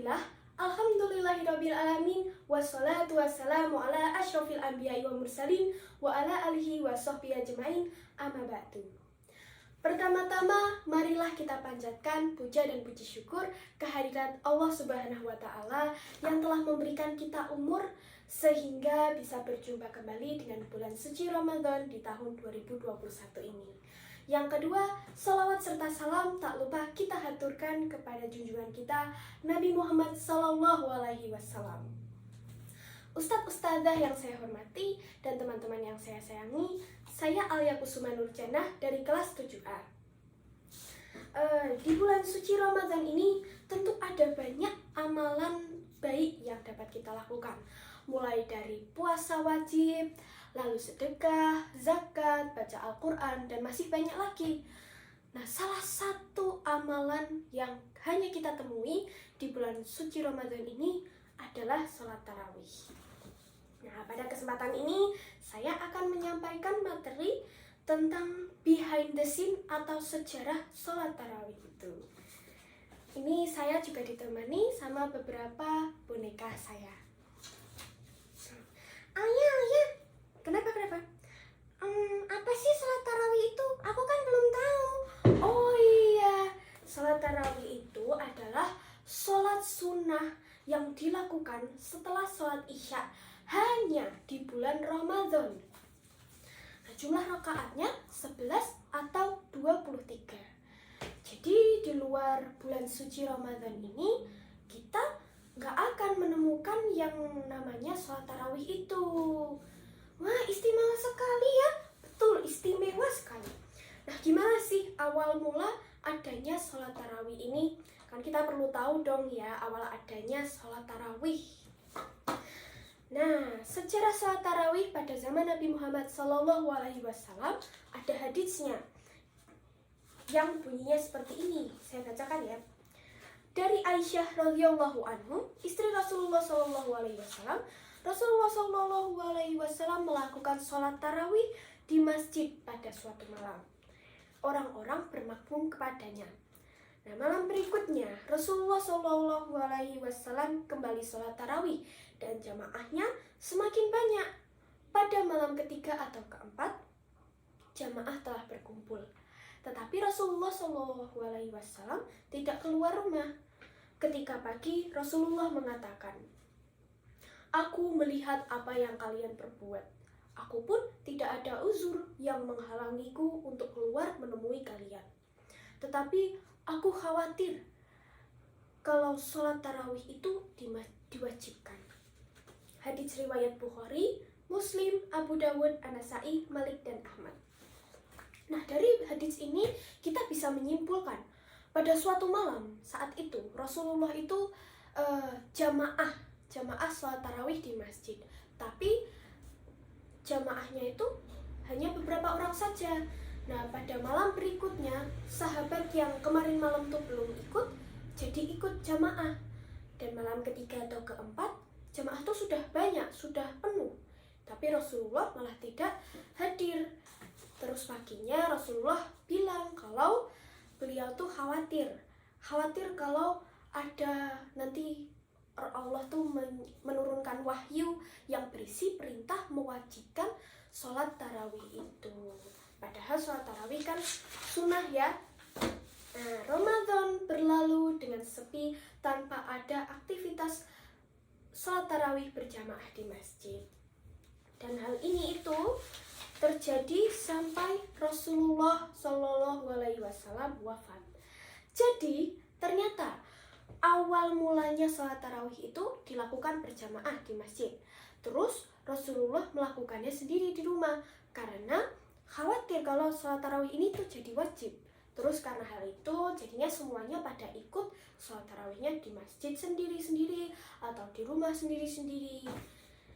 Bismillah, Alhamdulillahirabbil alamin, wassalatu wassalamu ala asyrofil anbiya'i wa mursalin wa ala alihi wa sahbihi ajma'in, amma ba'du. Pertama-tama, marilah kita panjatkan puja dan puji syukur kehadirat Allah Subhanahu wa Ta'ala yang telah memberikan kita umur sehingga bisa berjumpa kembali dengan bulan suci Ramadan di tahun 2021 ini. Yang kedua, salawat serta salam tak lupa kita haturkan kepada junjungan kita Nabi Muhammad SAW. Ustadz-ustadzah yang saya hormati dan teman-teman yang saya sayangi, saya Alia Kusuma Nurjannah dari kelas 7A. Di bulan suci Ramadan ini tentu ada banyak amalan baik yang dapat kita lakukan, mulai dari puasa wajib, lalu sedekah, zakat, baca Al-Quran, dan masih banyak lagi. Nah, salah satu amalan yang hanya kita temui di bulan suci Ramadan ini adalah sholat tarawih. Nah, pada kesempatan ini saya akan menyampaikan materi tentang behind the scene atau sejarah sholat tarawih itu. Ini saya juga ditemani sama beberapa boneka saya. Ayah, kenapa? Apa sih sholat tarawih itu? Aku kan belum tahu. Oh iya, sholat tarawih itu adalah sholat sunnah yang dilakukan setelah sholat isya hanya di bulan Ramadan. Nah, jumlah rakaatnya 11 atau 23. Jadi di luar bulan suci Ramadan ini kita nggak akan menemukan yang namanya sholat tarawih itu. Wah, istimewa sekali ya. Betul, istimewa sekali. Nah, gimana sih awal mula adanya sholat tarawih ini? Kan kita perlu tahu dong ya awal adanya sholat tarawih. Nah, sejarah sholat tarawih pada zaman Nabi Muhammad SAW ada haditsnya yang bunyinya seperti ini. Saya bacakan ya. Dari Aisyah radhiyallahu anhu, istri Rasulullah SAW, Rasulullah SAW melakukan sholat tarawih di masjid pada suatu malam. Orang-orang bermakmum kepadanya. Nah, malam berikutnya Rasulullah SAW kembali sholat tarawih dan jamaahnya semakin banyak. Pada malam ketiga atau keempat, jamaah telah berkumpul. Tetapi Rasulullah SAW tidak keluar rumah. Ketika pagi, Rasulullah mengatakan, "Aku melihat apa yang kalian perbuat. Aku pun tidak ada uzur yang menghalangiku untuk keluar menemui kalian. Tetapi aku khawatir kalau sholat tarawih itu diwajibkan." Hadits riwayat Bukhari, Muslim, Abu Dawud, An-Nasai, Malik, dan Ahmad. Nah, dari hadits ini kita bisa menyimpulkan pada suatu malam saat itu Rasulullah itu jamaah sholat tarawih di masjid, tapi jamaahnya itu hanya beberapa orang saja. Nah, pada malam berikutnya sahabat yang kemarin malam tuh belum ikut jadi ikut jamaah, dan malam ketiga atau keempat jamaah tuh sudah banyak, sudah penuh, tapi Rasulullah malah tidak hadir. Terus paginya Rasulullah bilang kalau beliau tuh khawatir kalau ada nanti Allah tuh menurunkan wahyu yang berisi perintah mewajibkan sholat tarawih itu. Padahal sholat tarawih kan sunnah ya. Nah, Ramadan berlalu dengan sepi tanpa ada aktivitas sholat tarawih berjamaah di masjid. Dan hal ini itu terjadi sampai Rasulullah SAW wafat. Jadi ternyata awal mulanya sholat tarawih itu dilakukan berjamaah di masjid. Terus Rasulullah melakukannya sendiri di rumah karena khawatir kalau sholat tarawih ini tuh jadi wajib. Terus karena hal itu jadinya semuanya pada ikut sholat tarawihnya di masjid sendiri-sendiri atau di rumah sendiri-sendiri.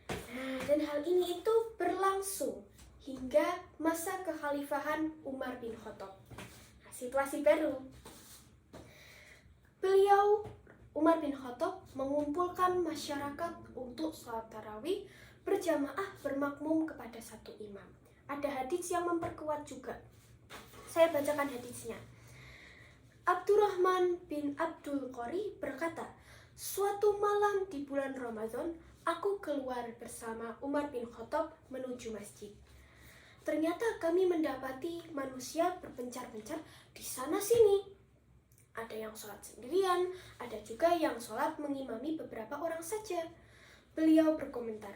Nah, dan hal ini itu berlangsung hingga masa kekhalifahan Umar bin Khattab. Nah, situasi baru. Beliau Umar bin Khattab mengumpulkan masyarakat untuk sholat tarawih berjamaah bermakmum kepada satu imam. Ada hadits yang memperkuat juga. Saya bacakan haditsnya. Abdurrahman bin Abdul Qori berkata, Suatu malam di bulan Ramadan, aku keluar bersama Umar bin Khattab menuju masjid. Ternyata kami mendapati manusia berpencar-pencar di sana-sini. Ada yang sholat sendirian, ada juga yang sholat mengimami beberapa orang saja. Beliau berkomentar,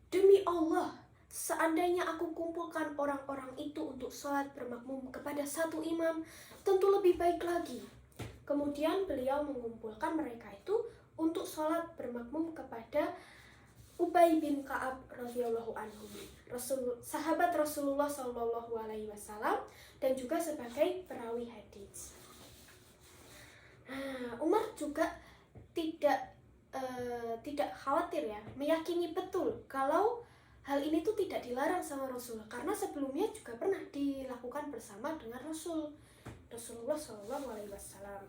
"Demi Allah, seandainya aku kumpulkan orang-orang itu untuk sholat bermakmum kepada satu imam, tentu lebih baik lagi." Kemudian beliau mengumpulkan mereka itu untuk sholat bermakmum kepada Ubay bin Ka'ab radhiyallahu anhu, sahabat Rasulullah Shallallahu Alaihi Wasallam, dan juga sebagai perawi hadis. Umar juga tidak khawatir ya, meyakini betul kalau hal ini tuh tidak dilarang sama Rasul, karena sebelumnya juga pernah dilakukan bersama dengan Rasulullah Shallallahu Alaihi Wasallam.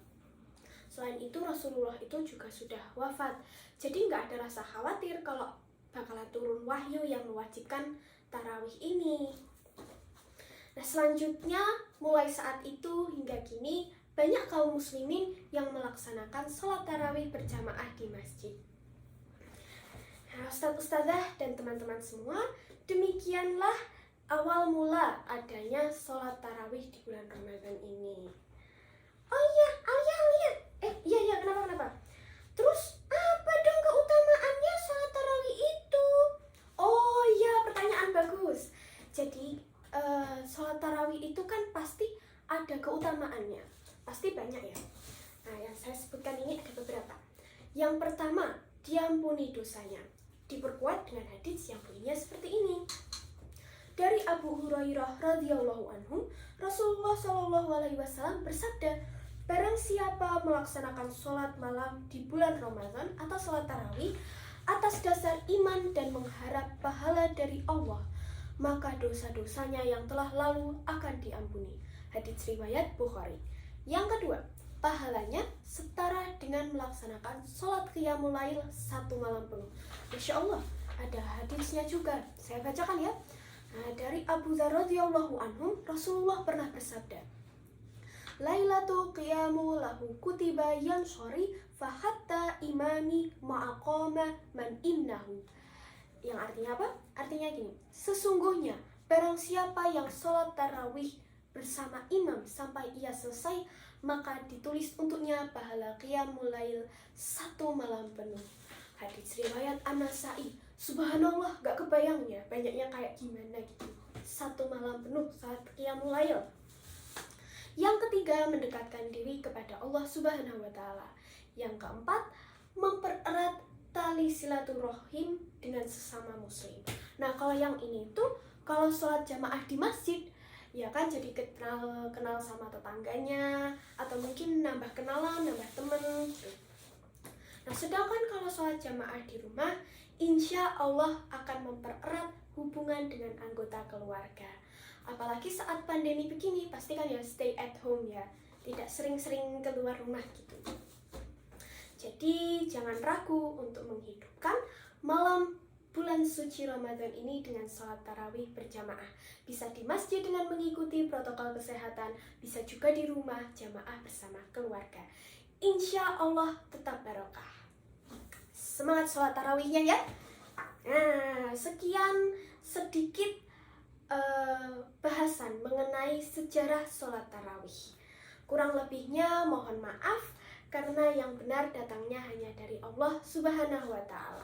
Selain itu Rasulullah itu juga sudah wafat, jadi nggak ada rasa khawatir kalau bakalan turun wahyu yang mewajibkan tarawih ini. Nah, selanjutnya mulai saat itu hingga kini banyak kaum muslimin yang melaksanakan sholat tarawih berjamaah di masjid. Nah, Ustadz-ustadzah dan teman-teman semua, demikianlah awal mula adanya sholat tarawih di bulan Ramadan ini. Oh iya, Alia. Iya, kenapa? Terus apa dong keutamaannya sholat tarawih itu? Oh iya, pertanyaan bagus. Jadi sholat tarawih itu kan pasti ada keutamaannya, pasti banyak ya. Nah, yang saya sebutkan ini ada beberapa. Yang pertama, diampuni dosanya. Diperkuat dengan hadis yang bunyinya seperti ini. Dari Abu Hurairah radhiyallahu anhu, Rasulullah Shallallahu Alaihi Wasallam bersabda, "Barang siapa melaksanakan sholat malam di bulan Ramadan atau sholat tarawih atas dasar iman dan mengharap pahala dari Allah, maka dosa-dosanya yang telah lalu akan diampuni." Hadits riwayat Bukhari. Yang kedua, pahalanya setara dengan melaksanakan sholat qiyamul lail satu malam penuh. Masya Allah, ada hadisnya juga. Saya bacakan ya. Nah, dari Abu Dzar radhiyallahu anhu, Rasulullah pernah bersabda, "Lailatul qiyamu lahu kutiba yanshori fahatta imami ma'aqama man innahu." Yang artinya apa? Artinya gini, sesungguhnya barang siapa yang sholat tarawih bersama imam sampai ia selesai, maka ditulis untuknya pahala qiyamul lail satu malam penuh. Hadits riwayat An-Nasa'i. Subhanallah, gak kebayang ya banyaknya kayak gimana gitu. Satu malam penuh saat qiyamul lail. Yang ketiga, mendekatkan diri kepada Allah Subhanahu wa Ta'ala. Yang keempat, mempererat tali silaturahim dengan sesama muslim. Nah, kalau yang ini tuh kalau sholat jamaah di masjid, ya kan jadi kenal sama tetangganya, atau mungkin nambah kenalan, nambah temen. Nah, sedangkan kalau sholat jamaah di rumah, insya Allah akan mempererat hubungan dengan anggota keluarga. Apalagi saat pandemi begini, pasti kan ya stay at home ya, tidak sering-sering keluar rumah gitu. Jadi jangan ragu untuk menghidupkan malam bulan suci Ramadan ini dengan sholat tarawih berjamaah. Bisa di masjid dengan mengikuti protokol kesehatan, bisa juga di rumah jamaah bersama keluarga. Insya Allah tetap barokah. Semangat sholat tarawihnya ya. Nah, sekian sedikit bahasan mengenai sejarah sholat tarawih. Kurang lebihnya mohon maaf, karena yang benar datangnya hanya dari Allah Subhanahu wa Ta'ala.